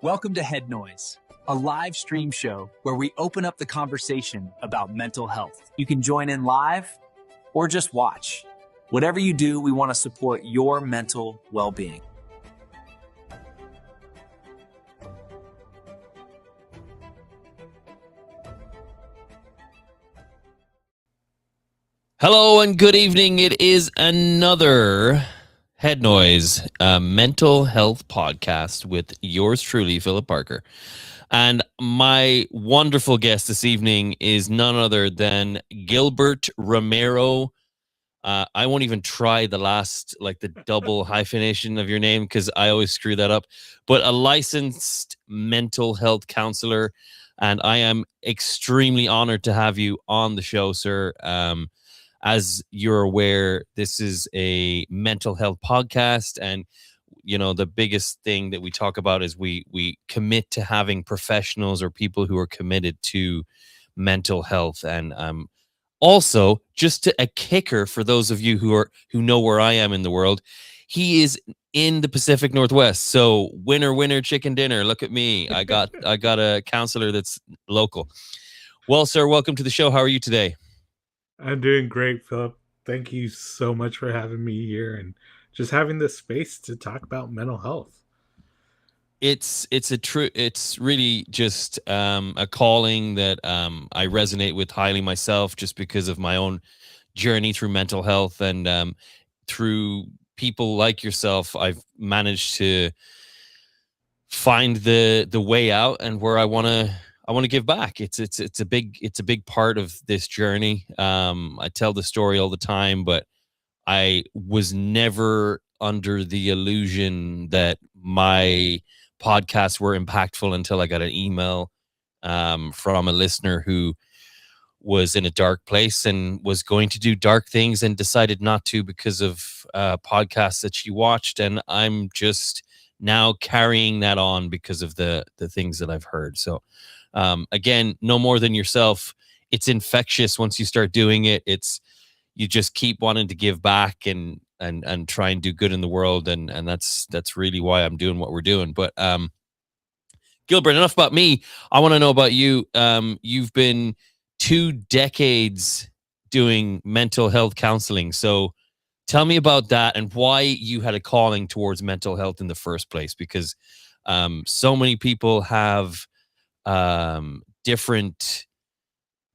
Welcome to Head Noise, a live stream show where we open up the conversation about mental health. You can join in live or just watch. Whatever you do, we want to support your mental well-being. Hello and good evening. It is another Head Noise mental health podcast with yours truly, Philip Parker. And my wonderful guest this evening is none other than Gilbert Romero. I won't even try the double hyphenation of your name because I always screw that up. But a licensed mental health counselor. And I am extremely honored to have you on the show, sir. As you're aware, this is a mental health podcast, and you know the biggest thing that we talk about is we commit to having professionals or people who are committed to mental health. And also, just a kicker for those of you who know where I am in the world, he is in the Pacific Northwest. So winner chicken dinner. Look at me. I got a counselor that's local. Well, sir, welcome to the show. How are you today? I'm doing great, Philip. Thank you so much for having me here and just having this space to talk about mental health. It's really just a calling that I resonate with highly myself, just because of my own journey through mental health, and through people like yourself, I've managed to find the way out and where I want to give back. It's a big part of this journey. I tell the story all the time, but I was never under the illusion that my podcasts were impactful until I got an email from a listener who was in a dark place and was going to do dark things and decided not to because of podcasts that she watched. And I'm just now carrying that on because of the things that I've heard. So again, no more than yourself. It's infectious once you start doing it. You just keep wanting to give back and try and do good in the world. And that's really why I'm doing what we're doing. But Gilbert, enough about me. I want to know about you. You've been 2 decades doing mental health counseling. So tell me about that and why you had a calling towards mental health in the first place, because so many people have different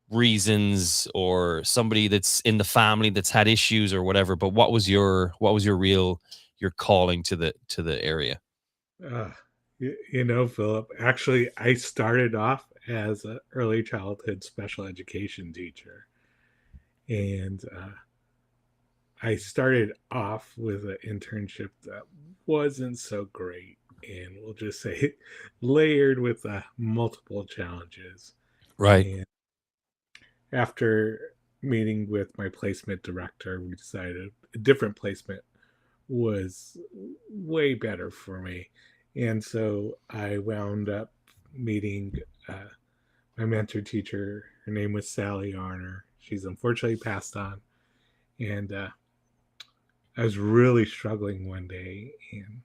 reasons, or somebody that's in the family that's had issues or whatever. But what was your calling to the area? Philip, actually, I started off as an early childhood special education teacher. And I started off with an internship that wasn't so great. And we'll just say layered with multiple challenges. Right. And after meeting with my placement director, we decided a different placement was way better for me. And so I wound up meeting my mentor teacher. Her name was Sally Arner. She's unfortunately passed on. And I was really struggling one day. And,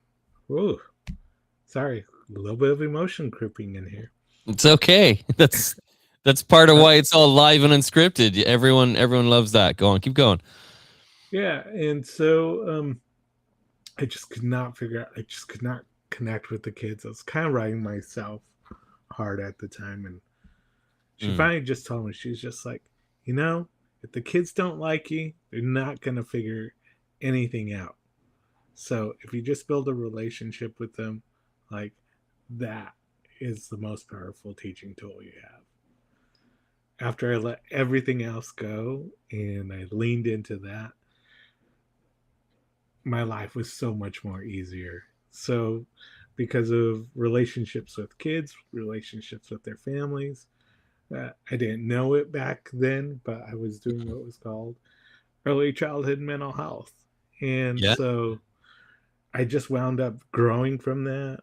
sorry, a little bit of emotion creeping in here. It's okay. That's part of why it's all live and unscripted. Everyone loves that. Go on, keep going. Yeah, and so I just could not connect with the kids. I was kind of writing myself hard at the time, and she finally just told me, she's just like, if the kids don't like you, they're not going to figure anything out. So if you just build a relationship with them, like, that is the most powerful teaching tool you have. After I let everything else go and I leaned into that, my life was so much more easier. So because of relationships with kids, relationships with their families, I didn't know it back then, but I was doing what was called early childhood mental health. And so I just wound up growing from that,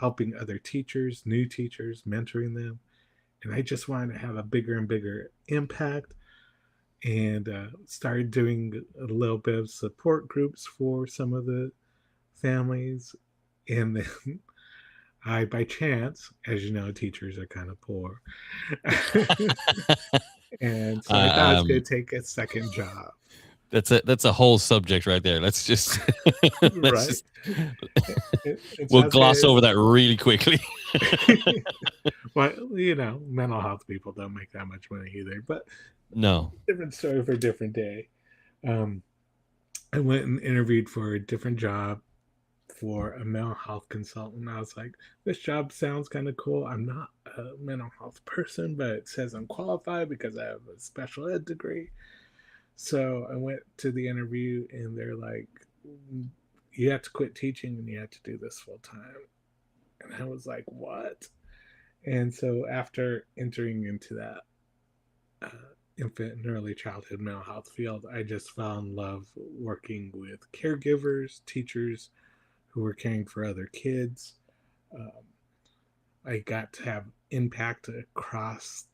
helping other teachers, new teachers, mentoring them. And I just wanted to have a bigger and bigger impact, and started doing a little bit of support groups for some of the families. And then by chance, as you know, teachers are kind of poor. And so I thought I was going um, to take a second job. that's a whole subject right there. Let's just let's Right. just And so we'll I was gloss going over that really quickly. to, well, mental health people don't make that much money either, but No. different story for a different day. Um, I went and interviewed for a different job for a mental health consultant. I was like, this job sounds kind of cool. I'm not a mental health person, but it says I'm qualified because I have a special ed degree. So I went to the interview and they're like, you have to quit teaching and you have to do this full time. And I was like, what? And so after entering into that infant and early childhood mental health field, I just found love working with caregivers, teachers who were caring for other kids. Um, I got to have impact across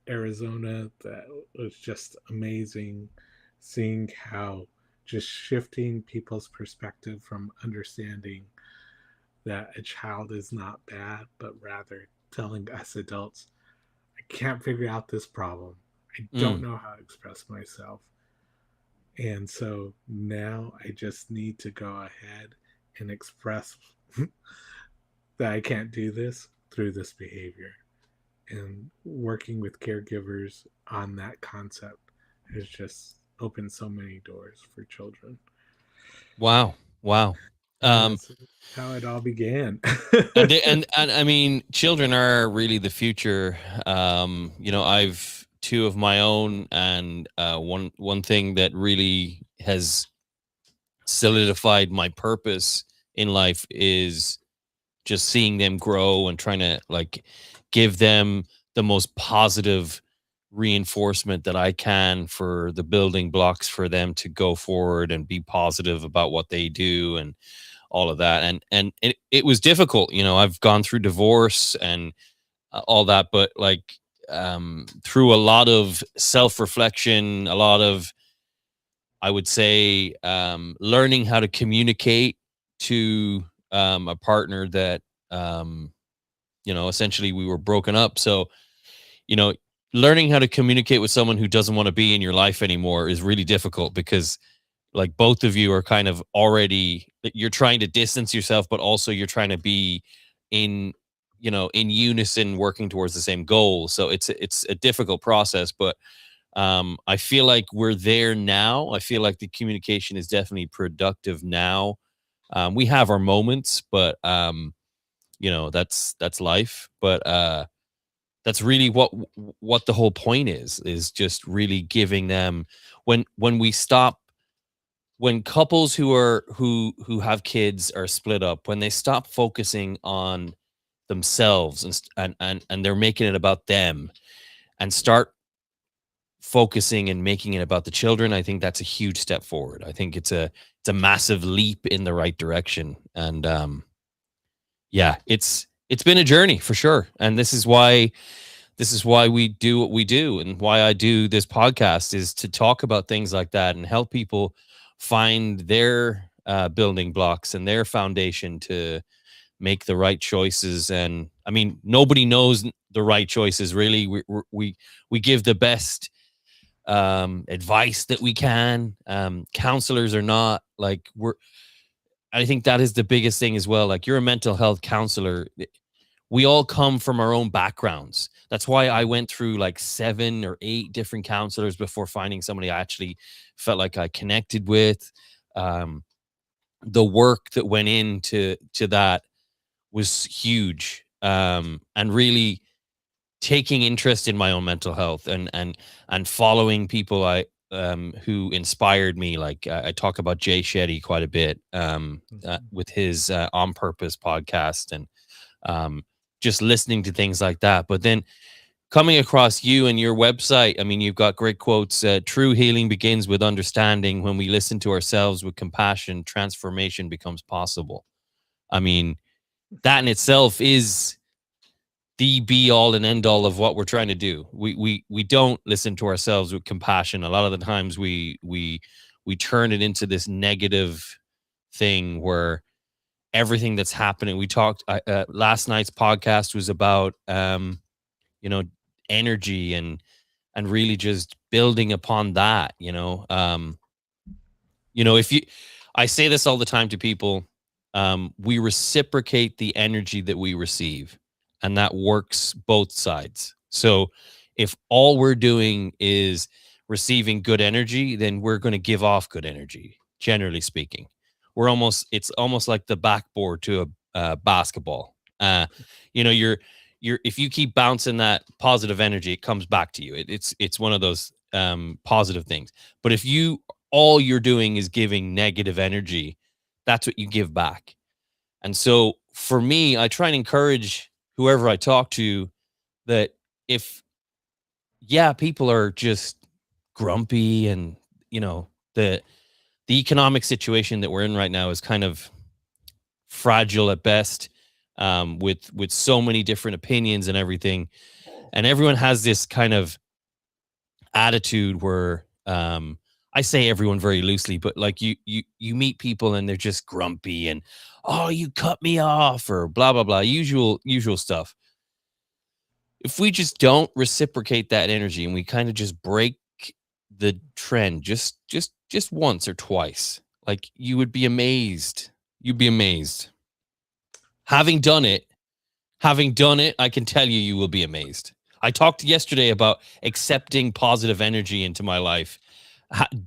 Arizona that was just amazing, seeing how just shifting people's perspective from understanding that a child is not bad, but rather telling us adults, I can't figure out this problem. I don't Mm. know how to express myself. And so now I just need to go ahead and express that I can't do this through this behavior. And working with caregivers on that concept has just opened so many doors for children. Wow. Wow. And Um, that's how it all began. and I mean, children are really the future. I've two of my own, and one thing that really has solidified my purpose in life is just seeing them grow and trying to like give them the most positive reinforcement that I can for the building blocks for them to go forward and be positive about what they do and all of that. And it was difficult. I've gone through divorce and all that, but like through a lot of self-reflection, a lot of, I would say, learning how to communicate to a partner that essentially we were broken up. So, you know, learning how to communicate with someone who doesn't want to be in your life anymore is really difficult because like both of you are kind of already, you're trying to distance yourself, but also you're trying to be in, in unison working towards the same goal. So it's a difficult process, but I feel like we're there now. I feel like the communication is definitely productive now. We have our moments, but that's life. But that's really what the whole point is just really giving them when we stop, when couples who have kids are split up, when they stop focusing on themselves and they're making it about them and start focusing and making it about the children, I think that's a huge step forward. I think it's a massive leap in the right direction. And yeah, it's been a journey for sure. And this is why we do what we do and why I do this podcast is to talk about things like that and help people find their building blocks and their foundation to make the right choices. And I mean, nobody knows the right choices really. We give the best advice that we can. Counselors are not like I think that is the biggest thing as well. Like you're a mental health counselor. We all come from our own backgrounds. That's why I went through like 7 or 8 different counselors before finding somebody I actually felt like I connected with. Um, the work that went into that was huge. And really taking interest in my own mental health and following people who inspired me. Like I talk about Jay Shetty quite a bit with his On Purpose podcast and just listening to things like that. But then coming across you and your website, I mean, you've got great quotes. True healing begins with understanding. When we listen to ourselves with compassion, transformation becomes possible. I mean, that in itself is the be all and end all of what we're trying to do. We don't listen to ourselves with compassion. A lot of the times we turn it into this negative thing where everything that's happening. We talked last night's podcast was about energy and really just building upon that. If you, I say this all the time to people, we reciprocate the energy that we receive, and that works both sides. So if all we're doing is receiving good energy, then we're going to give off good energy, generally speaking. It's almost like the backboard to a basketball. If you keep bouncing that positive energy, it comes back to you. It's one of those positive things. But if all you're doing is giving negative energy, that's what you give back. And so for me, I try and encourage whoever I talk to that people are just grumpy, and the economic situation that we're in right now is kind of fragile at best, with so many different opinions and everything. And everyone has this kind of attitude where, I say everyone very loosely, but like you meet people and they're just grumpy and, oh, you cut me off, or blah, blah, blah, usual stuff. If we just don't reciprocate that energy and we kind of just break the trend just once or twice, like, you would be amazed. You'd be amazed. Having done it, I can tell you will be amazed. I talked yesterday about accepting positive energy into my life.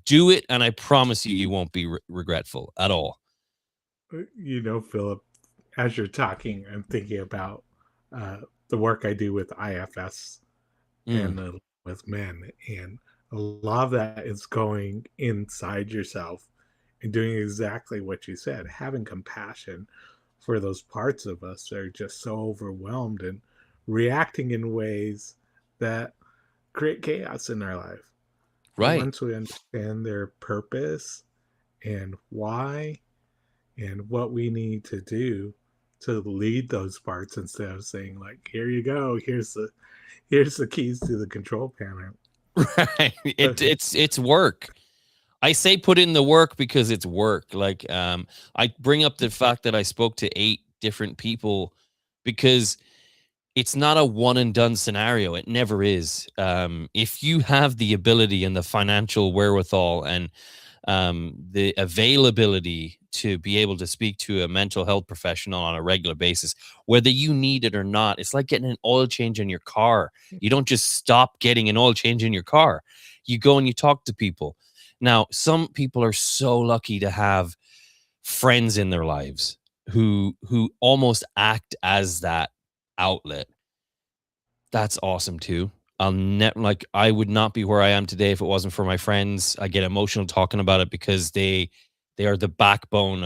Do it, and I promise you won't be regretful at all. Philip, as you're talking, I'm thinking about the work I do with IFS and with men, and a lot of that is going inside yourself and doing exactly what you said, having compassion for those parts of us that are just so overwhelmed and reacting in ways that create chaos in our life. Right. Once we understand their purpose and why and what we need to do to lead those parts, instead of saying, like, here you go, here's the keys to the control panel. Right. It's work. I say put in the work because it's work. Like, I bring up the fact that I spoke to 8 different people because it's not a one and done scenario. It never is. If you have the ability and the financial wherewithal and the availability to be able to speak to a mental health professional on a regular basis, whether you need it or not, it's like getting an oil change in your car. You don't just stop getting an oil change in your car. You go and you talk to people. Now, some people are so lucky to have friends in their lives who almost act as that outlet. That's awesome too. I would not be where I am today if it wasn't for my friends. I get emotional talking about it because they are the backbone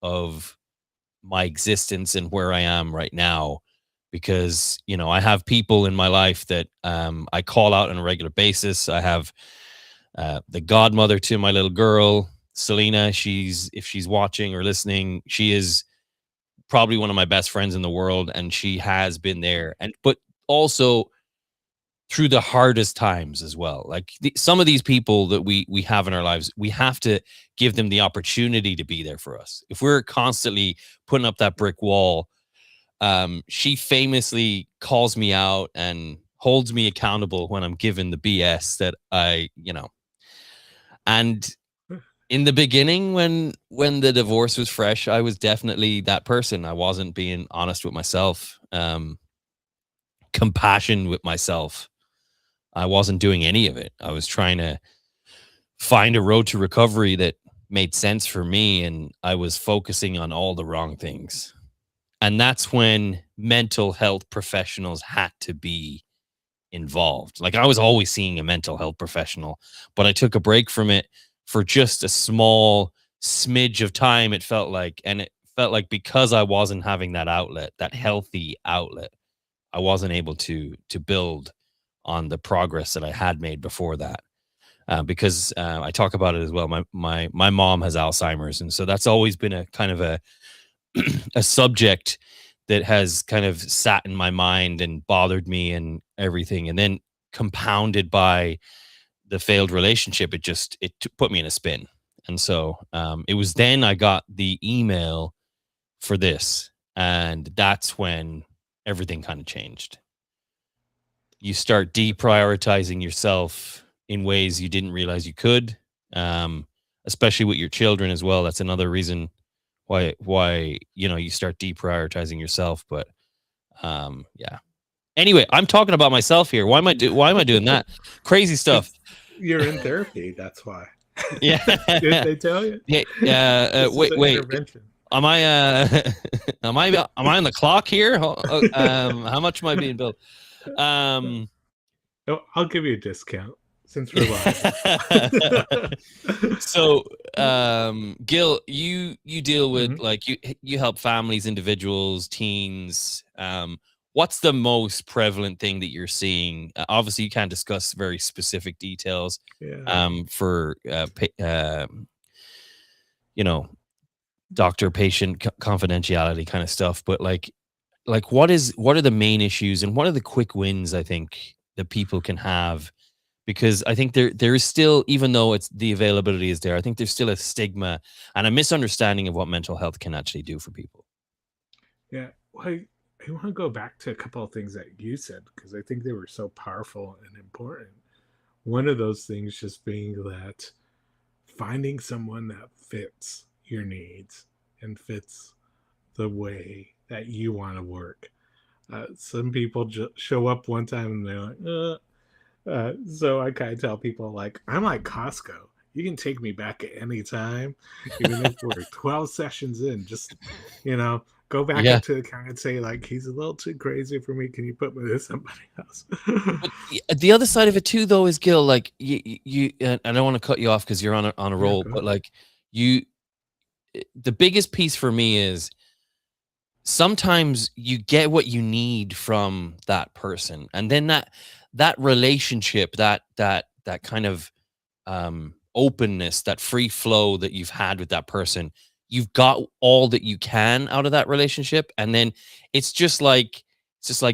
of my existence and where I am right now. Because, I have people in my life that I call out on a regular basis. I have the godmother to my little girl, Selena. If she's watching or listening, she is probably one of my best friends in the world, and she has been there. But also through the hardest times as well. Like, some of these people that we have in our lives, we have to give them the opportunity to be there for us. If we're constantly putting up that brick wall, she famously calls me out and holds me accountable when I'm given the BS that and in the beginning, when the divorce was fresh, I was definitely that person. I wasn't being honest with myself, compassion with myself. I wasn't doing any of it. I was trying to find a road to recovery that made sense for me, and I was focusing on all the wrong things. And that's when mental health professionals had to be involved. Like, I was always seeing a mental health professional, but I took a break from it for just a small smidge of time, it felt like. And it felt like because I wasn't having that outlet, that healthy outlet, I wasn't able to build on the progress that I had made before that. Because I talk about it as well. My mom has Alzheimer's, and so that's always been a kind of a subject that has kind of sat in my mind and bothered me and everything. And then compounded by the failed relationship, it put me in a spin. And so it was then I got the email for this. And that's when everything kind of changed. You start deprioritizing yourself in ways you didn't realize you could, especially with your children as well. That's another reason why you start deprioritizing yourself. But yeah. Anyway, I'm talking about myself here. Why am I doing that? Crazy stuff. You're in therapy. That's why. Yeah. Did they tell you? Yeah. Wait. Intervention. Am I on the clock here? How much am I being billed? Oh, I'll give you a discount since we're live. So, Gil, you deal with like you help families, individuals, teens. What's the most prevalent thing that you're seeing? Obviously, you can't discuss very specific details. For doctor-patient confidentiality kind of stuff. But like what are the main issues and what are the quick wins I think that people can have? Because I think there is still, even though the availability is there, I think there's still a stigma and a misunderstanding of what mental health can actually do for people. Yeah, well, I want to go back to a couple of things that you said because I think they were so powerful and important. One of those things just being that finding someone that fits your needs and fits the way that you want to work. Some people just show up one time and they're like, so I kind of tell people, like, I'm like Costco. You can take me back at any time, even if we're 12 sessions in. Just, go back up to the counter and say, like, he's a little too crazy for me. Can you put me with somebody else? But the other side of it too, though, is Gil. Like you and I don't want to cut you off because you're on a roll, but like the biggest piece for me is sometimes you get what you need from that person, and then that relationship, that kind of openness, that free flow that you've had with that person, you've got all that you can out of that relationship, and then it's just like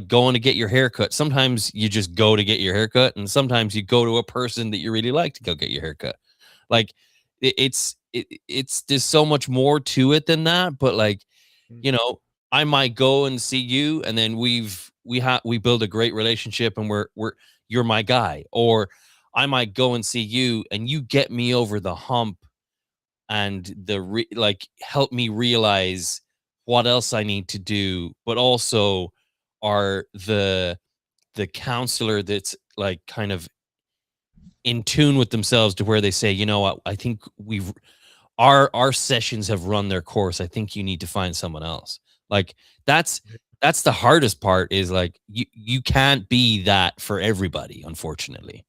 going to get your haircut. Sometimes you just go to get your haircut, and sometimes you go to a person that you really like to go get your haircut. Like it's there's so much more to it than that, but like I might go and see you, and then we build a great relationship, and you're my guy. Or I might go and see you, and you get me over the hump, and help me realize what else I need to do, but also are the counselor that's like kind of in tune with themselves to where they say, you know what, I think our sessions have run their course. I think you need to find someone else. Like that's the hardest part, is like you can't be that for everybody, unfortunately.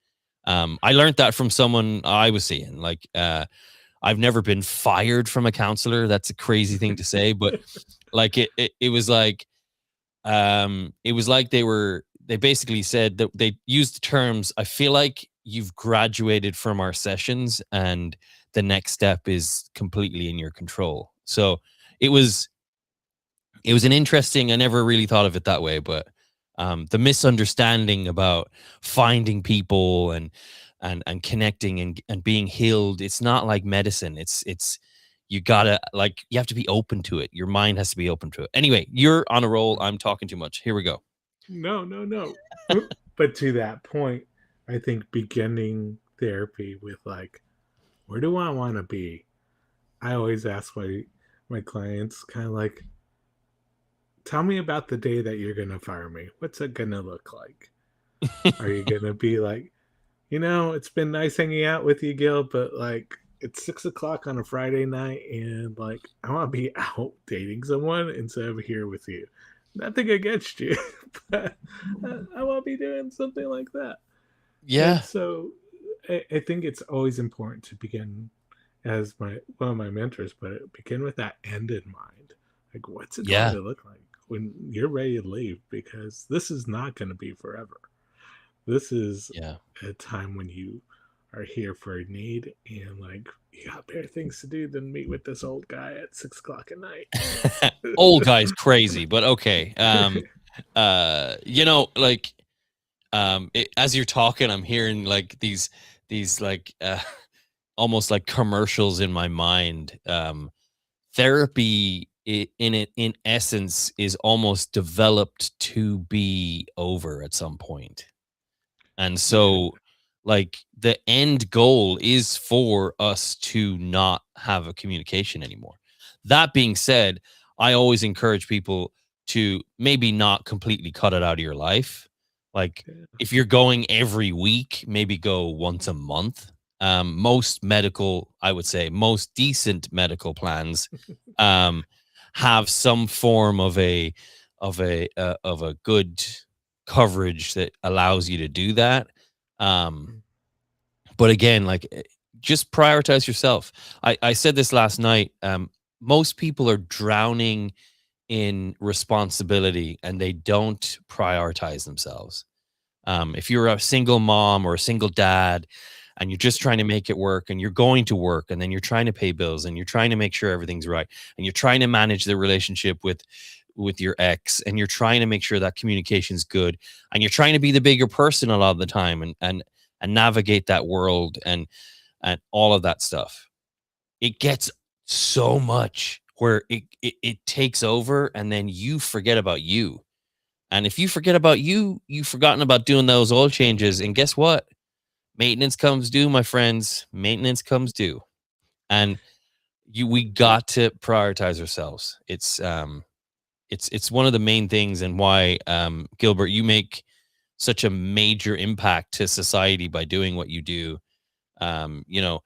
I learned that from someone I was seeing. Like I've never been fired from a counselor. That's a crazy thing to say, but like it was like they basically said that they used the terms, I feel like you've graduated from our sessions and the next step is completely in your control. So it was an interesting, I never really thought of it that way, but the misunderstanding about finding people and connecting and being healed, it's not like medicine. It's you gotta, like, you have to be open to it. Your mind has to be open to it. Anyway, you're on a roll. I'm talking too much. Here we go. No. But to that point, I think beginning therapy with like, where do I want to be? I always ask my clients kind of like, tell me about the day that you're going to fire me. What's it going to look like? Are you going to be like, it's been nice hanging out with you, Gil, but like it's 6:00 on a Friday night and like I want to be out dating someone instead of here with you. Nothing against you, but I want to be doing something like that. Yeah. And so I think it's always important to begin, as one of my mentors, but begin with that end in mind. Like, what's it going to look like when you're ready to leave? Because this is not going to be forever. This is a time when you are here for a need, and like you got better things to do than meet with this old guy at 6:00 at night. Old guy's crazy, but okay. As you're talking, I'm hearing like these like almost like commercials in my mind. Therapy in essence is almost developed to be over at some point. And Yeah. so, like, the end goal is for us to not have a communication anymore. That being said, I always encourage people to maybe not completely cut it out of your life. Like, Yeah. if you're going every week, maybe go once a month. Most medical, I would say, most decent medical plans um, have some form of a good coverage that allows you to do that. Um, but again, like, just prioritize yourself. I said this last night. Most people are drowning in responsibility and they don't prioritize themselves. If you're a single mom or a single dad and you're just trying to make it work and you're going to work and then you're trying to pay bills and you're trying to make sure everything's right and you're trying to manage the relationship with your ex and you're trying to make sure that communication's good and you're trying to be the bigger person a lot of the time and navigate that world and all of that stuff, it gets so much where it takes over and then you forget about you. And if you forget about you, you've forgotten about doing those oil changes. And guess what? Maintenance comes due, my friends. Maintenance comes due. And we got to prioritize ourselves. It's one of the main things and why Gilbert, you make such a major impact to society by doing what you do. You know,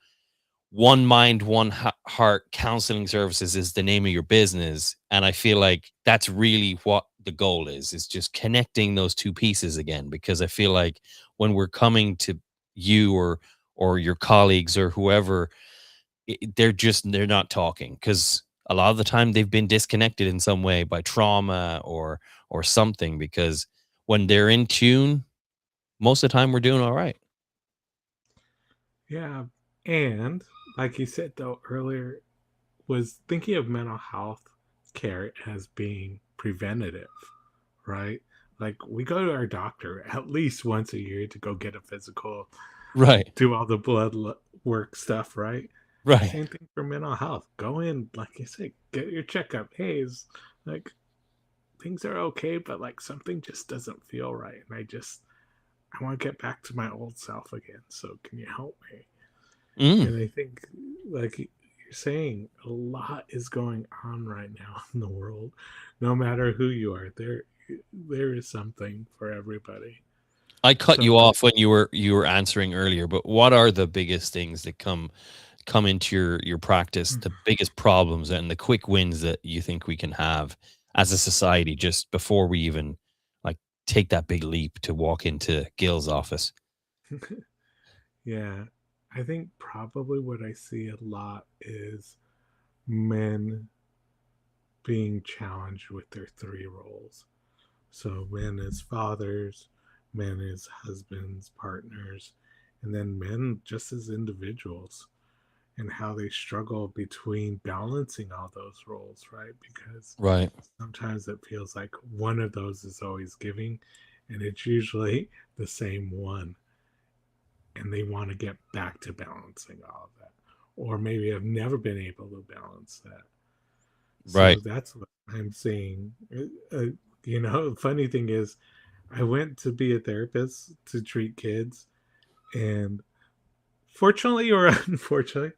One Mind, One Heart Counseling Services is the name of your business. And I feel like that's really what the goal is just connecting those two pieces again, because I feel like when we're coming to you or your colleagues or whoever, they're not talking because a lot of the time they've been disconnected in some way by trauma or something, because when they're in tune, most of the time we're doing all right. Yeah. And like you said though earlier, was thinking of mental health care as being preventative, right? Like we go to our doctor at least once a year to go get a physical, Right. do all the work stuff, right? Right. Same thing for mental health. Go in, like you said, get your checkup. Hey, is like things are okay, but like something just doesn't feel right, and I want to get back to my old self again. So can you help me? Mm. And I think, like you're saying, a lot is going on right now in the world. No matter who you are, there is something for everybody. I cut you Something. off when you were answering earlier, but what are the biggest things that come into your practice, the biggest problems and the quick wins that you think we can have as a society just before we even like take that big leap to walk into Gil's office? Yeah, I think probably what I see a lot is men being challenged with their three roles. So men as fathers, men as husbands, partners, and then men just as individuals, and how they struggle between balancing all those roles, right? Because Right. sometimes it feels like one of those is always giving, and it's usually the same one. And they want to get back to balancing all of that. Or maybe have never been able to balance that. So Right. that's what I'm seeing. The funny thing is, I went to be a therapist to treat kids, and fortunately or unfortunately,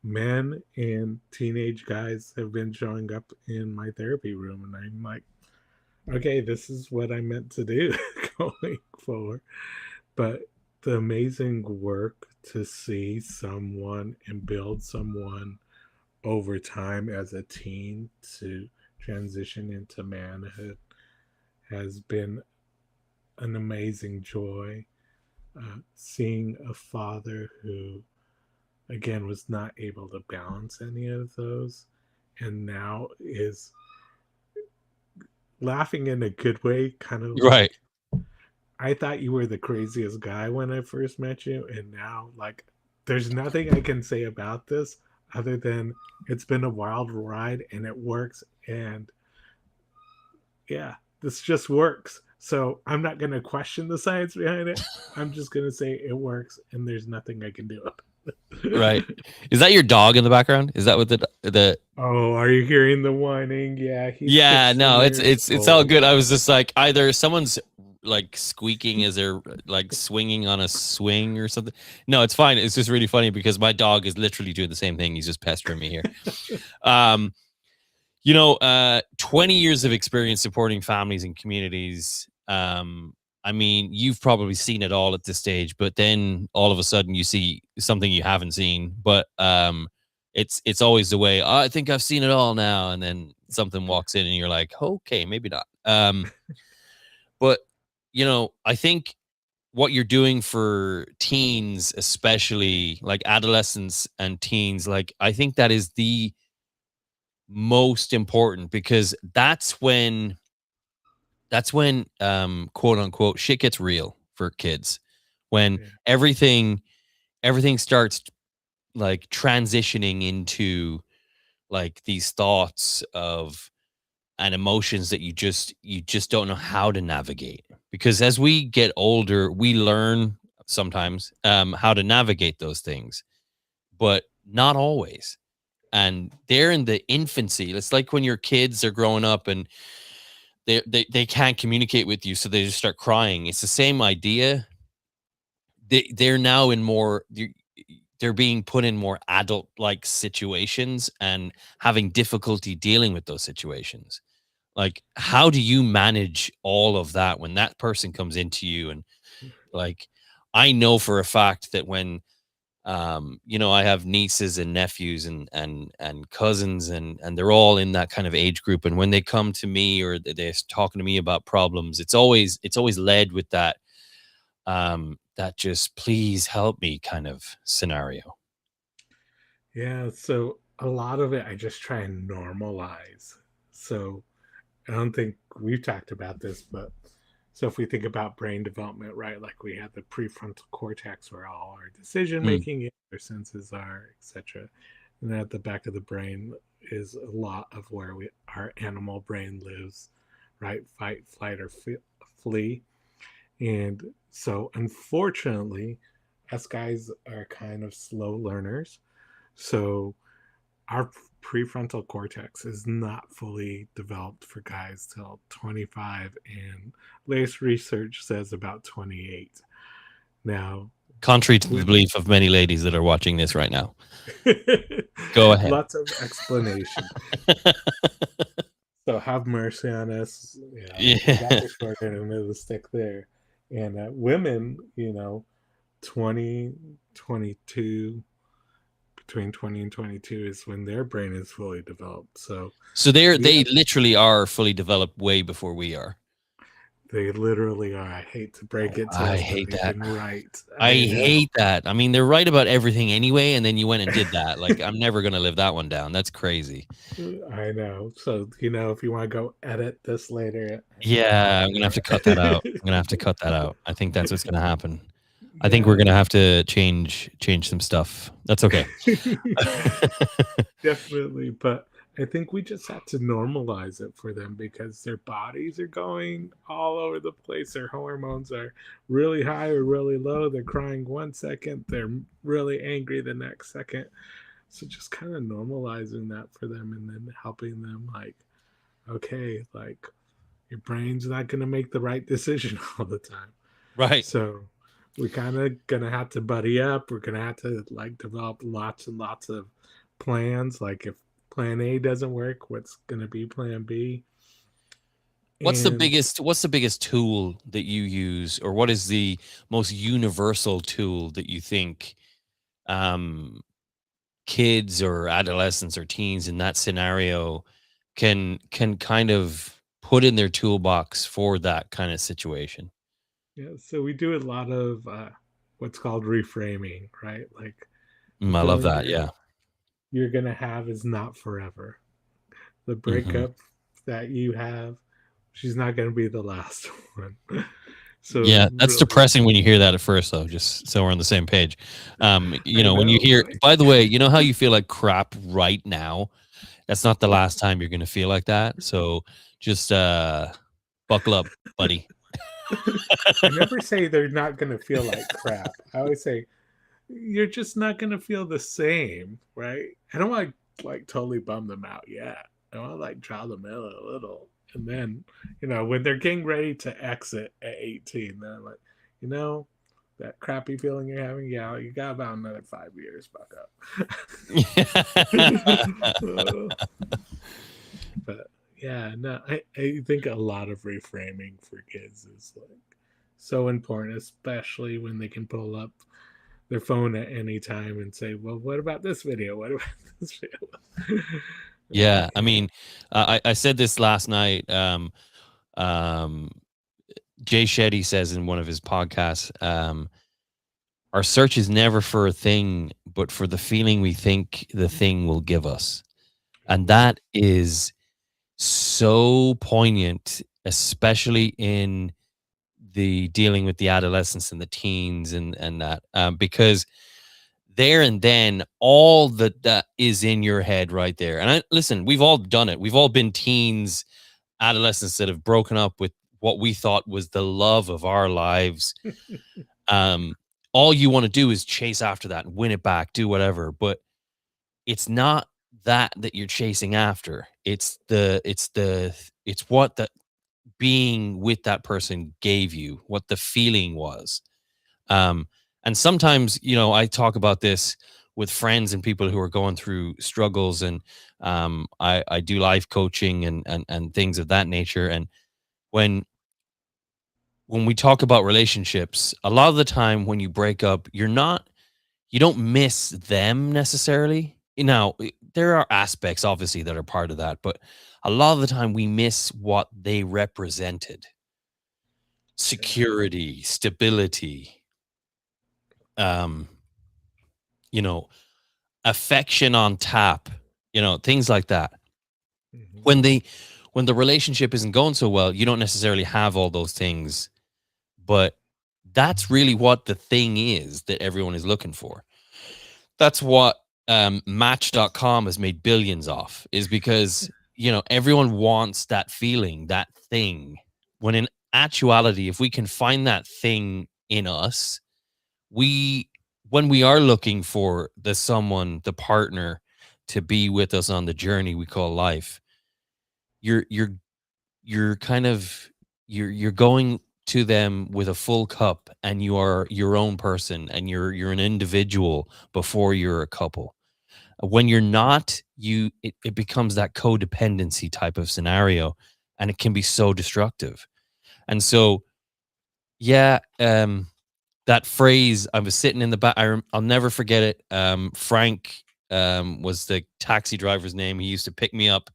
men and teenage guys have been showing up in my therapy room, and I'm like, okay, this is what I meant to do going forward. But the amazing work to see someone and build someone over time as a teen to transition into manhood has been an amazing joy. Seeing a father who, again, was not able to balance any of those and now is laughing in a good way, kind of Right. like, I thought you were the craziest guy when I first met you, and now, like, there's nothing I can say about this other than it's been a wild ride and it works. And yeah, this just works. So I'm not going to question the science behind it. I'm just going to say it works and there's nothing I can do. Right. Is that your dog in the background? Is that what the Oh, are you hearing the whining? Yeah, he's Yeah, 16 no, years it's all old. good. I was just like either someone's like squeaking as they're like swinging on a swing or something. No, it's fine. It's just really funny because my dog is literally doing the same thing. He's just pestering me here. Um, 20 years of experience supporting families and communities. I mean, you've probably seen it all at this stage, but then all of a sudden you see something you haven't seen. But it's always the way. "Oh, I think I've seen it all now, and then something walks in, and you're like, okay, maybe not. But I think what you're doing for teens, especially like adolescents and teens, like I think that is the most important because that's when quote unquote shit gets real for kids, when Yeah. everything starts like transitioning into like these thoughts of and emotions that you just don't know how to navigate, because as we get older we learn sometimes how to navigate those things, but not always. And they're in the infancy. It's like when your kids are growing up and they can't communicate with you, so they just start crying. It's the same idea. They're now in more they're being put in more adult like situations and having difficulty dealing with those situations. Like, how do you manage all of that when that person comes into you? And like, I know for a fact that when I have nieces and nephews and cousins, and they're all in that kind of age group, and when they come to me or they're talking to me about problems, it's always led with that just please help me kind of scenario. Yeah, so a lot of it I just try and normalize. So I don't think we've talked about this, but so if we think about brain development, right? Like we have the prefrontal cortex where all our decision Mm, making, our senses are, etc. And then at the back of the brain is a lot of where our animal brain lives, right? Fight, flight, or flee. And so, unfortunately, us guys are kind of slow learners. So, our prefrontal cortex is not fully developed for guys till 25, and latest research says about 28. Now, Contrary to the women, belief of many ladies that are watching this right now. Go ahead. lots of explanation. So have mercy on us. We got Yeah. the short end of the stick there. And women, 20, 22, between 20 and 22 is when their brain is fully developed. So So we they have, literally are fully developed way before we are. they literally are. I hate to break it to I us, but hate they've that. been right. I I know. hate that. I mean, they're right about everything anyway, and then you went and did that. Like, I'm never gonna live that one down. That's crazy. I know. So, if you want to go edit this later, Yeah, I'll I'm gonna have to cut that out. edit I'm gonna have to cut that out. I think that's what's gonna happen. I think we're Yeah. gonna have to change some stuff. That's okay. Definitely, but I think we just have to normalize it for them because their bodies are going all over the place. Their hormones are really high or really low. They're crying 1 second, they're really angry the next second. So just kind of normalizing that for them and then helping them like, okay, like your brain's not going to make the right decision all the time. Right. So we're kind of going to have to buddy up. We're going to have to like develop lots and lots of plans. Like if plan A doesn't work, what's going to be plan B? And What's the biggest tool that you use, or what is the most universal tool that you think um kids or adolescents or teens in that scenario can kind of put in their toolbox for that kind of situation? yeah, so we do a lot of what's called reframing, right? Like the I love feeling that. Yeah. you're going to have is not forever. The Hmm. breakup that you have, she's not going to be the last one. So Yeah, that's really, depressing when you hear that at first, though, just so we're on the same page. I When you know, hear, right? by the way, you know how you feel like crap right now? That's not the last time you're going to feel like that. So just buckle up, buddy. I never say they're not going to feel like crap. I always say you're just not going to feel the same, right? I don't want to like totally bum them out yet. I want to like draw them in a little. And then, when they're getting ready to exit at 18, then I'm like, that crappy feeling you're having, yeah, you got about another 5 years, buck up. But yeah, no, I think a lot of reframing for kids is like so important, especially when they can pull up their phone at any time and say, well, what about this video? What about this video? Yeah, I mean, I said this last night. Jay Shetty says in one of his podcasts, our search is never for a thing, but for the feeling we think the thing will give us. And that is so poignant, especially in the dealing with the adolescents and the teens and that, because there and then all that is in your head right there. And listen, we've all done it. We've all been teens, adolescents that have broken up with what we thought was the love of our lives. All you want to do is chase after that and win it back, do whatever. But it's not that you're chasing after. It's what the being with that person gave you, what the feeling was. And sometimes, I talk about this with friends and people who are going through struggles, and I do life coaching and things of that nature. And when we talk about relationships, a lot of the time when you break up, you don't miss them necessarily. Now, there are aspects obviously that are part of that, but a lot of the time we miss what they represented. Security, stability, affection on tap, things like that. Mm-hmm. When the relationship isn't going so well, you don't necessarily have all those things, but that's really what the thing is that everyone is looking for. That's what Match.com has made billions off, is because everyone wants that feeling, that thing, when in actuality, if we can find that thing in us, when we are looking for the partner to be with us on the journey we call life, you're kind of you're going to them with a full cup, and you are your own person, and you're an individual before you're a couple. When you're not, it becomes that codependency type of scenario, and it can be so destructive. And so, yeah, that phrase, I was sitting in the back, I'll never forget it. Frank was the taxi driver's name. He used to pick me up.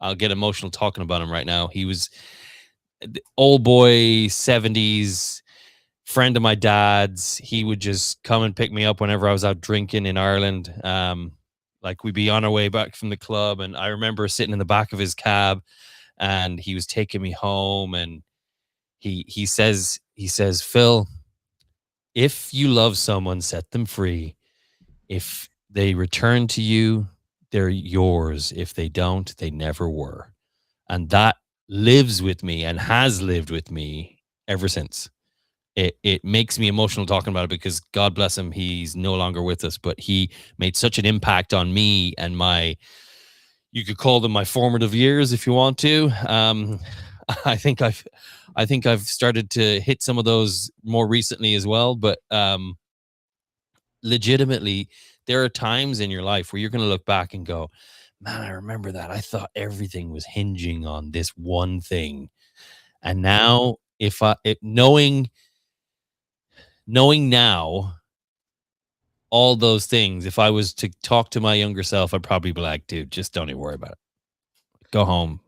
I'll get emotional talking about him right now. He was the old boy, 70s, friend of my dad's. He would just come and pick me up whenever I was out drinking in Ireland. Like, we'd be on our way back from the club, and I remember sitting in the back of his cab, and he was taking me home, and he says, Phil, if you love someone, set them free. If they return to you, they're yours. If they don't, they never were. And that lives with me and has lived with me ever since. It makes me emotional talking about it, because God bless him, he's no longer with us, but he made such an impact on me and you could call them my formative years if you want to. I think I've started to hit some of those more recently as well, but legitimately, there are times in your life where you're going to look back and go, man, I remember that. I thought everything was hinging on this one thing. And now, knowing now all those things, if I was to talk to my younger self, I'd probably be like, dude, just don't even worry about it. Go home.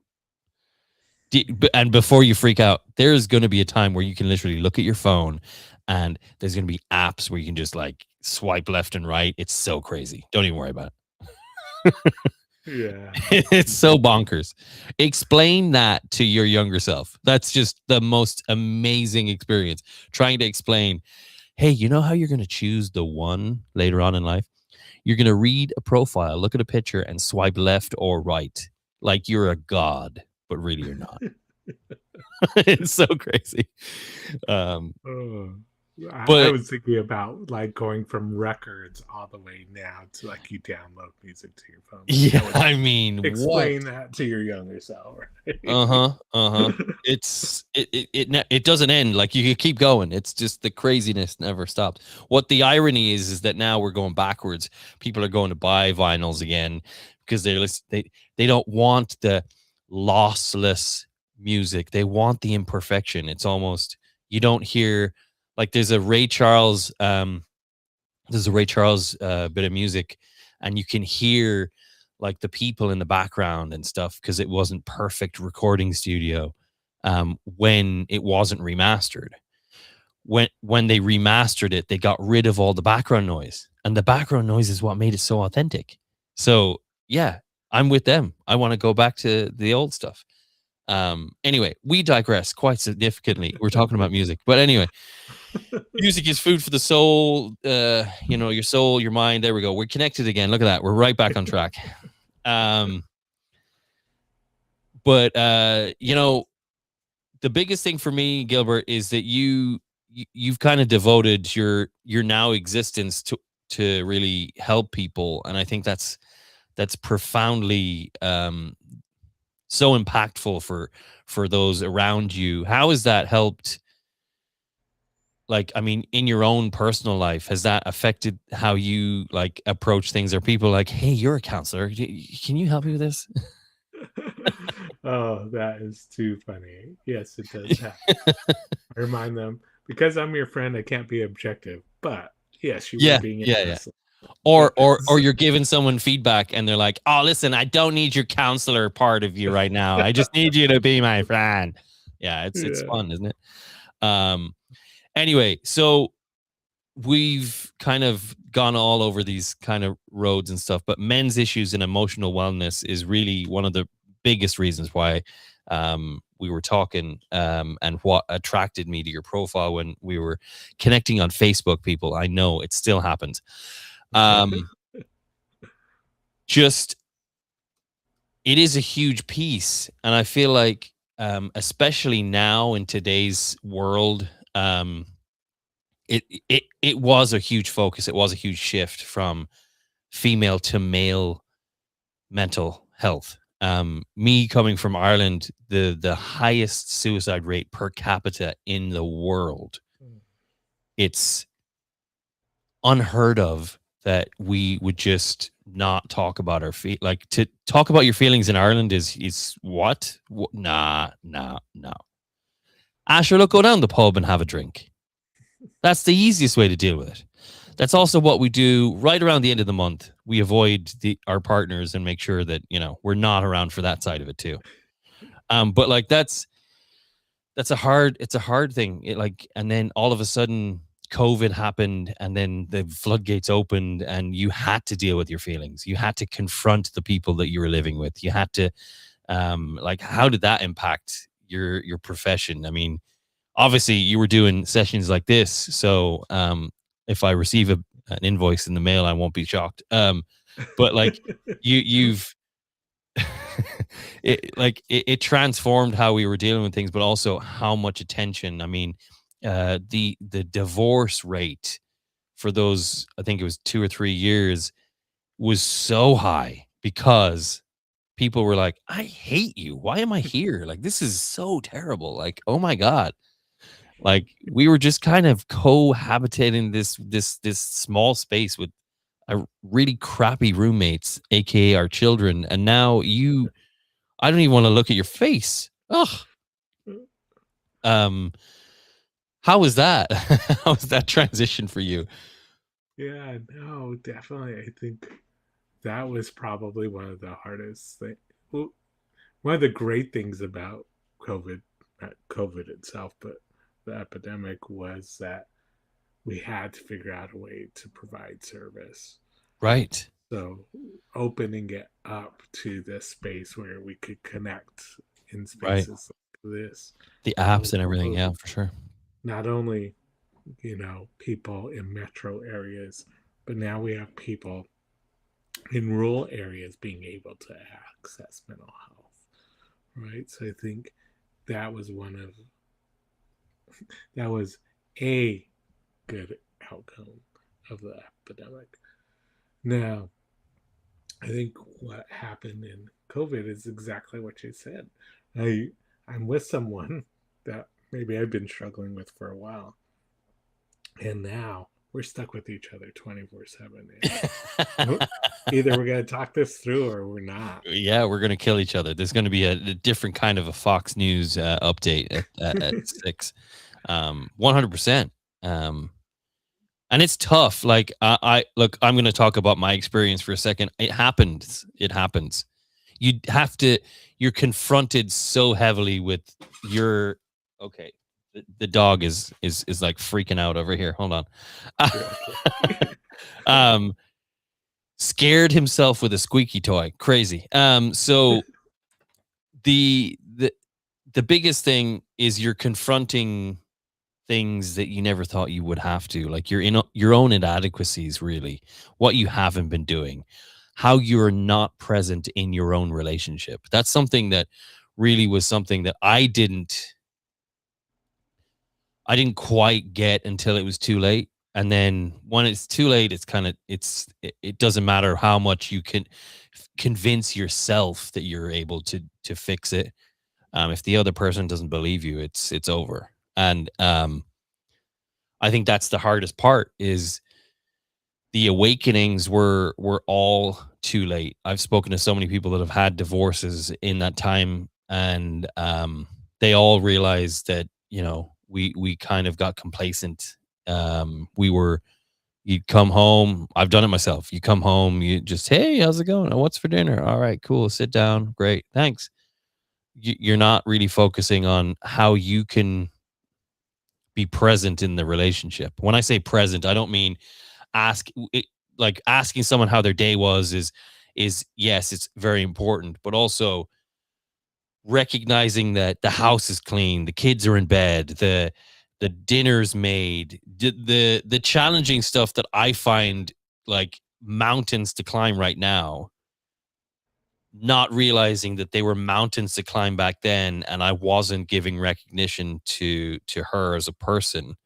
And before you freak out, there's going to be a time where you can literally look at your phone, and there's going to be apps where you can just like swipe left and right. It's so crazy. Don't even worry about it. Yeah. It's so bonkers. Explain that to your younger self. That's just the most amazing experience. Trying to explain, hey, you know how you're going to choose the one later on in life? You're going to read a profile, look at a picture, and swipe left or right. Like you're a god, but really you're not. It's so crazy. Oh. I But was thinking about like going from records all the way now to like you download music to your phone. Like yeah, that would I mean, what? explain that to your younger self, right? Uh-huh. Uh-huh. It doesn't end. Like you keep going. It's just the craziness never stops. What the irony is that now we're going backwards. People are going to buy vinyls again because they don't want the lossless music. They want the imperfection. It's almost you don't hear like there's a Ray Charles bit of music, and you can hear like the people in the background and stuff because it wasn't perfect recording studio when it wasn't remastered. When they remastered it, they got rid of all the background noise, and the background noise is what made it so authentic. So yeah, I'm with them. I want to go back to the old stuff. Anyway, we digress quite significantly. We're talking about music, but anyway, music is food for the soul. Your soul, your mind. There we go. We're connected again. Look at that. We're right back on track. Um, but the biggest thing for me, Gilbert, is that you've kind of devoted your now existence to really help people, and I think that's profoundly so impactful for those around you. How has that helped? Like, I mean, in your own personal life, has that affected how you like approach things? Are people like, hey, you're a counselor, can you help me with this? Oh, that is too funny. Yes, it does happen. I remind them because I'm your friend, I can't be objective. But yes, you were Yeah, being yeah, yeah. honest. Or you're giving someone feedback and they're like, oh, listen, I don't need your counselor part of you right now. I just need you to be my friend. Yeah, it's Yeah. fun, isn't it? Um, anyway, so we've kind of gone all over these kind of roads and stuff, but men's issues and emotional wellness is really one of the biggest reasons why we were talking and what attracted me to your profile when we were connecting on Facebook. People, I know it still happens. Just it is a huge piece, and I feel like especially now in today's world, it was a huge focus. It was a huge shift from female to male mental health. Me coming from Ireland, the highest suicide rate per capita in the world. It's unheard of that we would just not talk about our like to talk about your feelings in Ireland is what? Nah, nah, no. Asher, look, go down the pub and have a drink. That's the easiest way to deal with it. That's also what we do right around the end of the month. We avoid our partners and make sure that, we're not around for that side of it too. But like it's a hard thing. And then all of a sudden COVID happened and then the floodgates opened and you had to deal with your feelings. You had to confront the people that you were living with. You had to, how did that impact your profession? I mean, obviously you were doing sessions like this. So, if I receive an invoice in the mail, I won't be shocked. But like you've it transformed how we were dealing with things, but also how much attention. I mean, the divorce rate for those, I think it was 2 or 3 years, was so high because people were like, I hate you. Why am I here? Like, this is so terrible. Like, oh my God. Like we were just kind of cohabitating this small space with a really crappy roommates, aka our children, and now I don't even want to look at your face. Ugh. Um, how was that? How was that transition for you? Yeah, no, definitely. I think that was probably one of the hardest things. Well, one of the great things about COVID, not COVID itself, but the epidemic was that we had to figure out a way to provide service. Right. So opening it up to this space where we could connect in Right. spaces like this. The apps and everything. Yeah, for sure. Not only, people in metro areas, but now we have people in rural areas being able to access mental health. Right. So I think that was that was a good outcome of the epidemic. Now, I think what happened in COVID is exactly what you said. I'm with someone that maybe I've been struggling with for a while, and now we're stuck with each other 24/7. Either we're gonna talk this through or we're not. Yeah, we're gonna kill each other. There's gonna be a different kind of a Fox News update at 6. 100%. And it's tough. Like I look, I'm gonna talk about my experience for a second. It happens. It happens. You have to. You're confronted so heavily with your. Okay, the dog is like freaking out over here. Hold on. um, scared himself with a squeaky toy. Crazy. So the biggest thing is you're confronting things that you never thought you would have to, like your own inadequacies, really, what you haven't been doing, how you're not present in your own relationship. That's something that really was something that I didn't quite get until it was too late. And then when it's too late, it's kind of it doesn't matter how much you can convince yourself that you're able to fix it. If the other person doesn't believe you, it's over. And I think that's the hardest part is the awakenings were all too late. I've spoken to so many people that have had divorces in that time, and they all realized that we kind of got complacent. We were You'd come home. I've done it myself. You come home, you just, hey, how's it going? Oh, what's for dinner? All right, cool. Sit down. Great, thanks. You're not really focusing on how you can be present in the relationship. When I say present, I don't mean like asking someone how their day was is yes, it's very important, but also recognizing that the house is clean, the kids are in bed, the dinner's made, the challenging stuff that I find like mountains to climb right now, not realizing that they were mountains to climb back then, and I wasn't giving recognition to her as a person.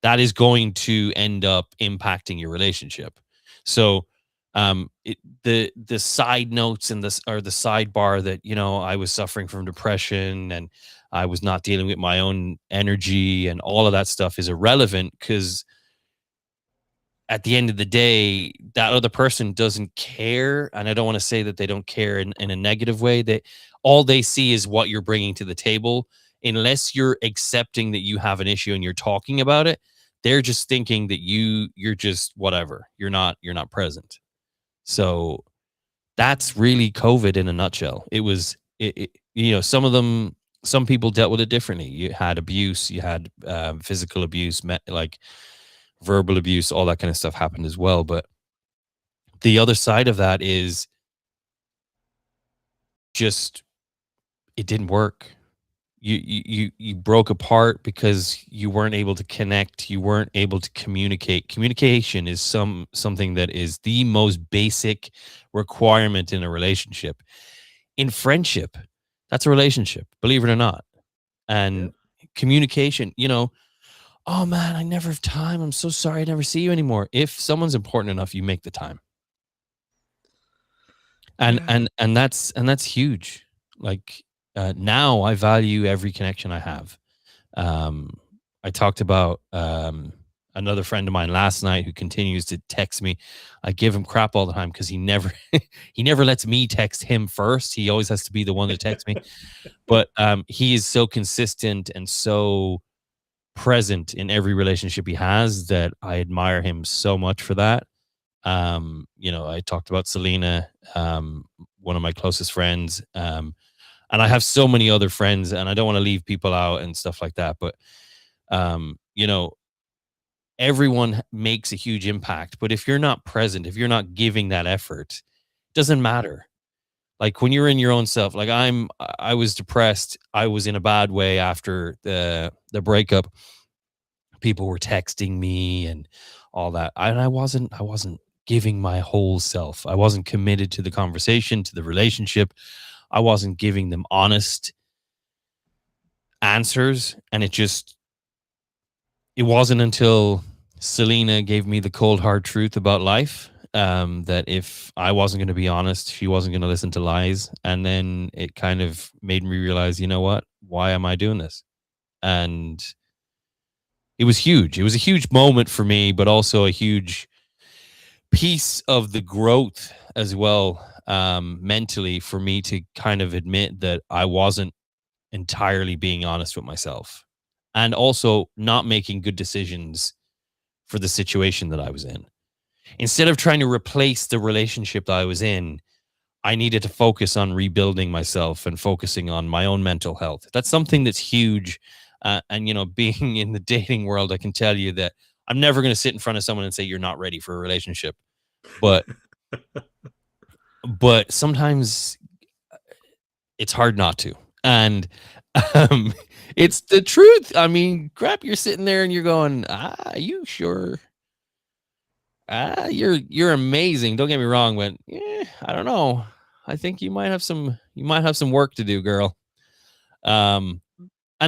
That is going to end up impacting your relationship. So the side notes and this or the sidebar that I was suffering from depression and I was not dealing with my own energy and all of that stuff is irrelevant, because at the end of the day, that other person doesn't care. And I don't want to say that they don't care in a negative way. That all they see is what you're bringing to the table. Unless you're accepting that you have an issue and you're talking about it, they're just thinking that you're just whatever. You're not present. So that's really COVID in a nutshell. It was, some people dealt with it differently. You had abuse, you had physical abuse, like verbal abuse, all that kind of stuff happened as well. But the other side of that is just, it didn't work. You broke apart because you weren't able to connect. You weren't able to communicate. Communication is something that is the most basic requirement in a relationship. In friendship, that's a relationship, believe it or not. And communication, oh man, I never have time. I'm so sorry I never see you anymore. If someone's important enough, you make the time. And that's huge. Like, now I value every connection I have. I talked about another friend of mine last night who continues to text me. I give him crap all the time because he never he never lets me text him first. He always has to be the one to text me. But he is so consistent and so present in every relationship he has that I admire him so much for that. I talked about Selena, one of my closest friends. And I have so many other friends, and I don't want to leave people out and stuff like that. But, everyone makes a huge impact. But if you're not present, if you're not giving that effort, it doesn't matter. Like when you're in your own self, like I was depressed. I was in a bad way after the breakup. People were texting me and all that. And I wasn't giving my whole self. I wasn't committed to the conversation, to the relationship. I wasn't giving them honest answers. And it wasn't until Selena gave me the cold hard truth about life. That if I wasn't going to be honest, she wasn't going to listen to lies. And then it kind of made me realize, you know what? Why am I doing this? And it was huge. It was a huge moment for me, but also a huge piece of the growth as well, mentally, for me to kind of admit that I wasn't entirely being honest with myself, and also not making good decisions for the situation that I was in. Instead of trying to replace the relationship that I was in, I needed to focus on rebuilding myself and focusing on my own mental health. That's something that's huge. And, being in the dating world, I can tell you that I'm never going to sit in front of someone and say, you're not ready for a relationship. But, but sometimes it's hard not to. And um, it's the truth. I mean, crap, you're sitting there and you're going, you sure? You're amazing. Don't get me wrong, but I don't know. I think you might have some work to do, girl. And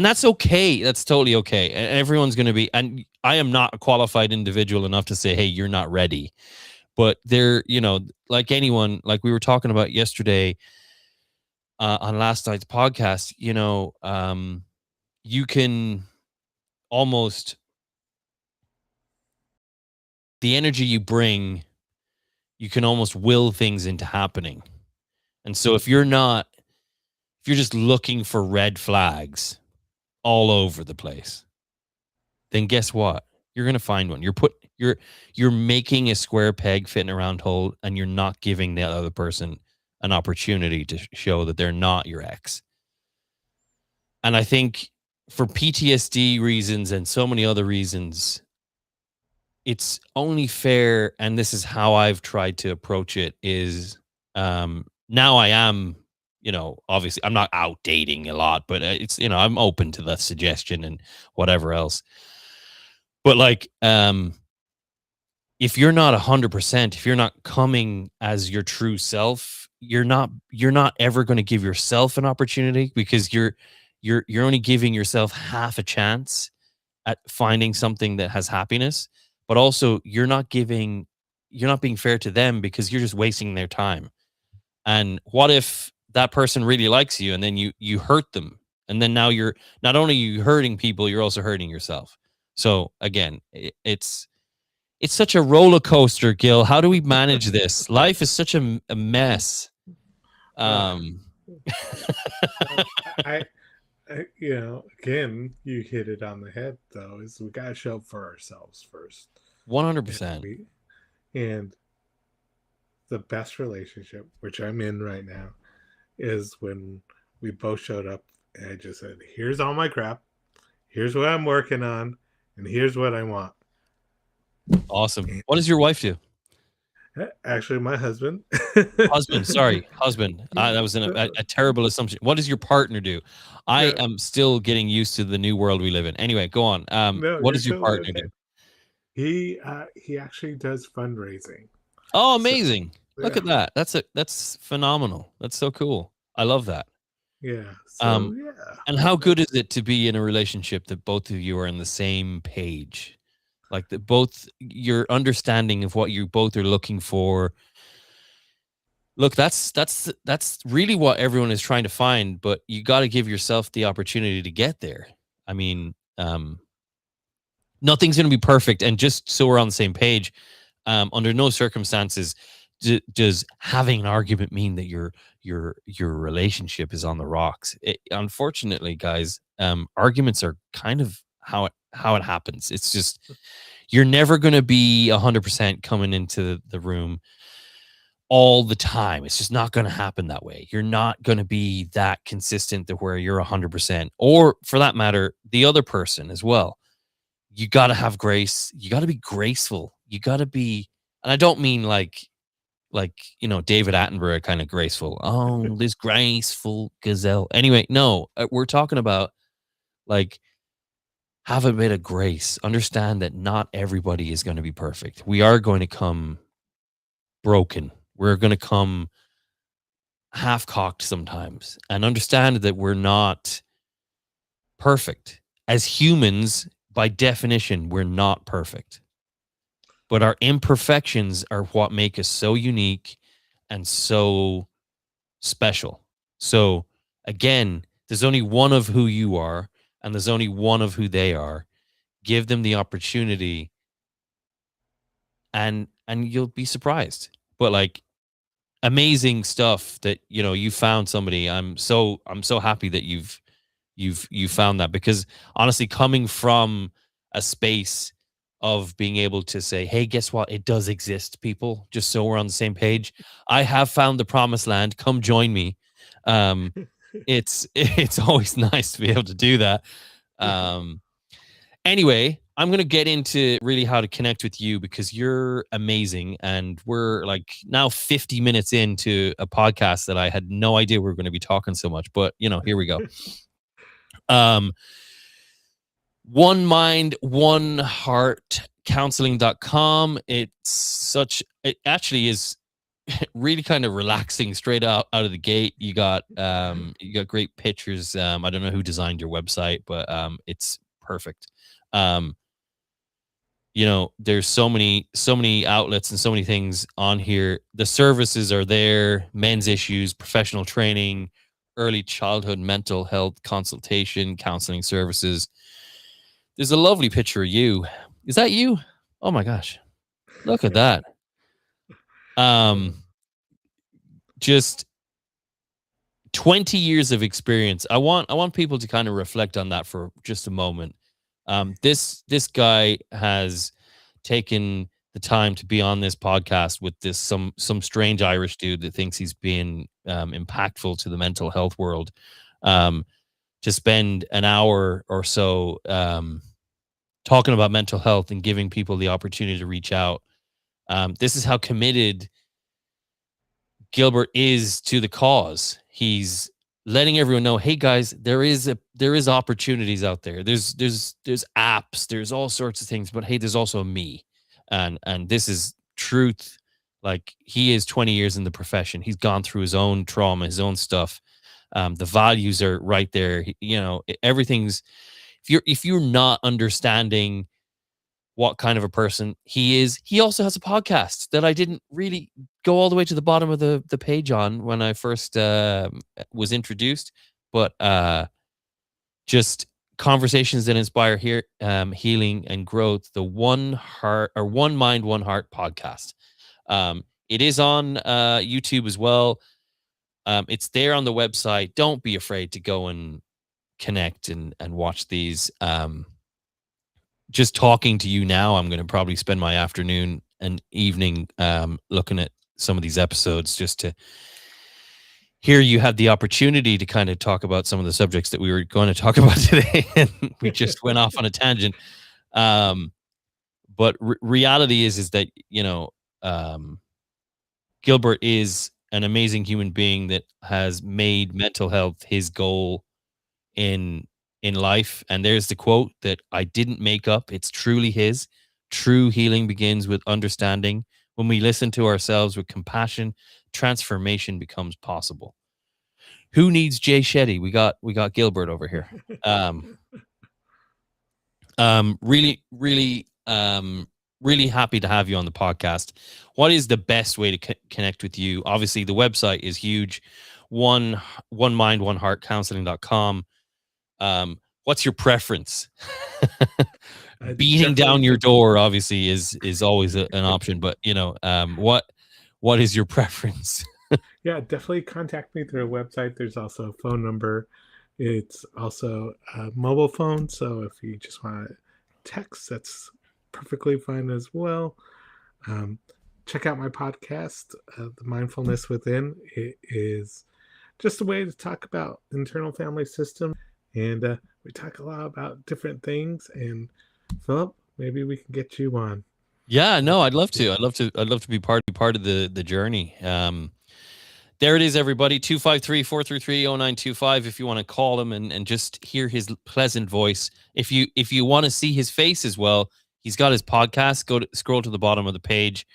that's okay. That's totally okay. And everyone's going to be, and I am not a qualified individual enough to say, hey, you're not ready. But they're, like anyone, like we were talking about yesterday on last night's podcast, you can almost, the energy you bring, you can almost will things into happening. And so if you're just looking for red flags all over the place, then guess what? You're going to find one. You're making a square peg fit in a round hole, and you're not giving the other person an opportunity to show that they're not your ex. And I think for PTSD reasons and so many other reasons, it's only fair, and this is how I've tried to approach it, is now I am, obviously I'm not out dating a lot, but it's, I'm open to the suggestion and whatever else. But like, if you're not 100%, if you're not coming as your true self, you're not ever going to give yourself an opportunity, because you're only giving yourself half a chance at finding something that has happiness. But also you're not being fair to them, because you're just wasting their time. And what if that person really likes you and then you hurt them? And then now you're not only you hurting people, you're also hurting yourself. So again, it's such a roller coaster, Gil. How do we manage this? Life is such a mess. I again, you hit it on the head, though, is we got to show up for ourselves first. 100%. And the best relationship, which I'm in right now, is when we both showed up and I just said, here's all my crap, here's what I'm working on, and here's what I want. Awesome. What does your wife do? Actually, my husband. Husband. That was a terrible assumption. What does your partner do? I am still getting used to the new world we live in. Anyway, go on. What does your partner do? He actually does fundraising. Oh, amazing. So, look at that. That's phenomenal. That's so cool. I love that. Yeah. And how good is it to be in a relationship that both of you are on the same page? Like that both your understanding of what you both are looking for. Look, that's really what everyone is trying to find, but you got to give yourself the opportunity to get there. I mean, nothing's going to be perfect. And just so we're on the same page, under no circumstances does having an argument mean that your relationship is on the rocks. Unfortunately, guys, arguments are kind of how it happens. It's just, you're never going to be 100% coming into the room all the time. It's just not going to happen that way. You're not going to be that consistent to where you're 100%, or for that matter, the other person as well. You got to have grace. You got to be graceful. You got to be, and I don't mean like David Attenborough kind of graceful. Oh, this graceful gazelle. Anyway, no, we're talking about like, have a bit of grace. Understand that not everybody is going to be perfect. We are going to come broken. We're going to come half-cocked sometimes, and understand that we're not perfect. As humans, by definition, we're not perfect. but our imperfections are what make us so unique and so special. So again, there's only one of who you are, and there's only one of who they are. Give them the opportunity, and you'll be surprised. But like, amazing stuff that you found somebody. I'm so happy that you've found that, because honestly, coming from a space of being able to say, hey, guess what, it does exist, people, just so we're on the same page. I have found the promised land, come join me. It's always nice to be able to do that. Anyway, I'm going to get into really how to connect with you, because you're amazing. And we're like now 50 minutes into a podcast that I had no idea we were going to be talking so much, but here we go. One Mind, One Heart Counseling.com. It actually is really kind of relaxing straight out of the gate. You got great pictures. I don't know who designed your website, but it's perfect. There's so many outlets and so many things on here. The services are there: men's issues, professional training, early childhood mental health consultation, counseling services. There's a lovely picture of you. Is that you? Oh my gosh. Look at that. Just 20 years of experience. I want people to kind of reflect on that for just a moment. This guy has taken the time to be on this podcast with some strange Irish dude that thinks he's being impactful to the mental health world, to spend an hour or so talking about mental health and giving people the opportunity to reach out. This is how committed Gilbert is to the cause. He's letting everyone know, hey guys, there is opportunities out there. There's apps, there's all sorts of things, but hey, there's also me. And this is truth. Like, he is 20 years in the profession. He's gone through his own trauma, his own stuff. The values are right there. Everything's, if you're not understanding what kind of a person he is, he also has a podcast that I didn't really go all the way to the bottom of the page on when I first was introduced, but just conversations that inspire healing and growth. The One Mind, One Heart podcast. It is on YouTube as well. It's there on the website. Don't be afraid to go and connect and watch these. Just talking to you now, I'm going to probably spend my afternoon and evening looking at some of these episodes, just to hear you have the opportunity to kind of talk about some of the subjects that we were going to talk about today. And we just went off on a tangent. But reality is that, Gilbert is an amazing human being that has made mental health his goal in life. And there's the quote that I didn't make up. It's truly his. True healing begins with understanding. When we listen to ourselves with compassion, transformation becomes possible. Who needs Jay Shetty? We got Gilbert over here. Really happy to have you on the podcast. What is the best way to connect with you? Obviously, the website is huge. One Mind, One Heart Counseling.com. What's your preference? Beating down your door obviously is always an option, but what is your preference? Yeah, definitely contact me through a website. There's also a phone number. It's also a mobile phone, so if you just want to text, that's perfectly fine as well. Check out my podcast, The Mindfulness Within. It is just a way to talk about internal family system, and we talk a lot about different things. And Philip, maybe we can get you on. Yeah, no, I'd love to. I'd love to be part of the journey. There it is, everybody. 253-433-0925 if you want to call him and just hear his pleasant voice. If you want to see his face as well, he's got his podcast. Scroll to the bottom of the page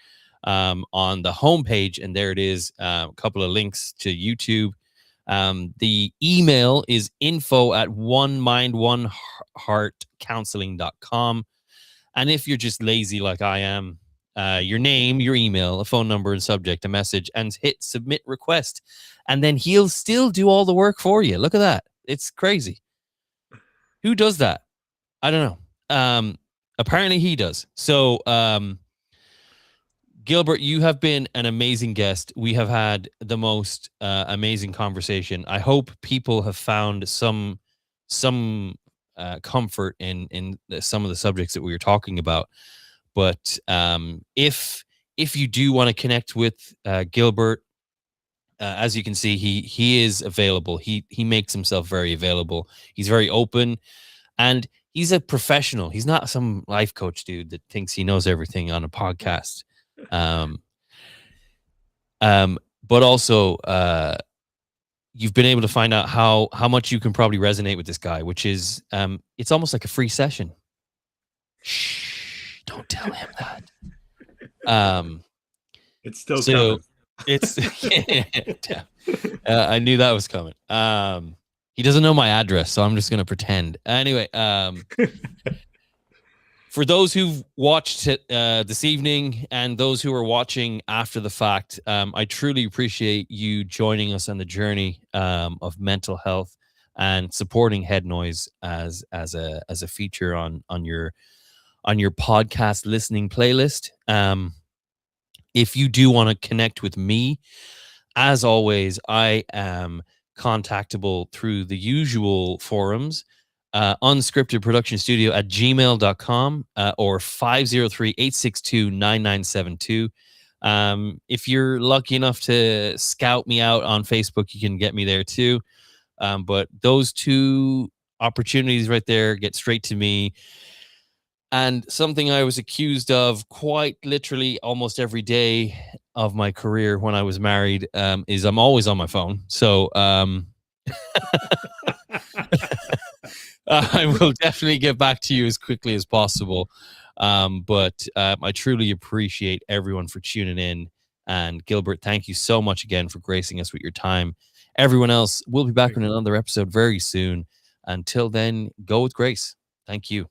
on the homepage, and there it is. A couple of links to YouTube. The email is info@onemindOneHeartCounseling.com. And if you're just lazy like I am, your name, your email, a phone number, and subject, a message, and hit submit request. And then he'll still do all the work for you. Look at that. It's crazy. Who does that? I don't know. Apparently he does. So, Gilbert, you have been an amazing guest. We have had the most amazing conversation. I hope people have found some comfort in some of the subjects that we were talking about. But if you do want to connect with Gilbert, as you can see, he is available. He makes himself very available. He's very open, and he's a professional. He's not some life coach dude that thinks he knows everything on a podcast. But also, you've been able to find out how much you can probably resonate with this guy, which is it's almost like a free session. Shh, don't tell him that. It's still coming. It's I knew that was coming. He doesn't know my address, so I'm just gonna pretend. Anyway, for those who've watched it this evening and those who are watching after the fact, I truly appreciate you joining us on the journey of mental health and supporting Head Noise as a feature on your podcast listening playlist. If you do want to connect with me, as always, I am contactable through the usual forums. unscriptedproductionstudio@gmail.com or 503-862-9972. If you're lucky enough to scout me out on Facebook, you can get me there too. But those two opportunities right there get straight to me. And something I was accused of quite literally almost every day of my career when I was married is I'm always on my phone. So I will definitely get back to you as quickly as possible. But I truly appreciate everyone for tuning in. And Gilbert, thank you so much again for gracing us with your time. Everyone else, we'll be back with another episode very soon. Until then, go with grace. Thank you.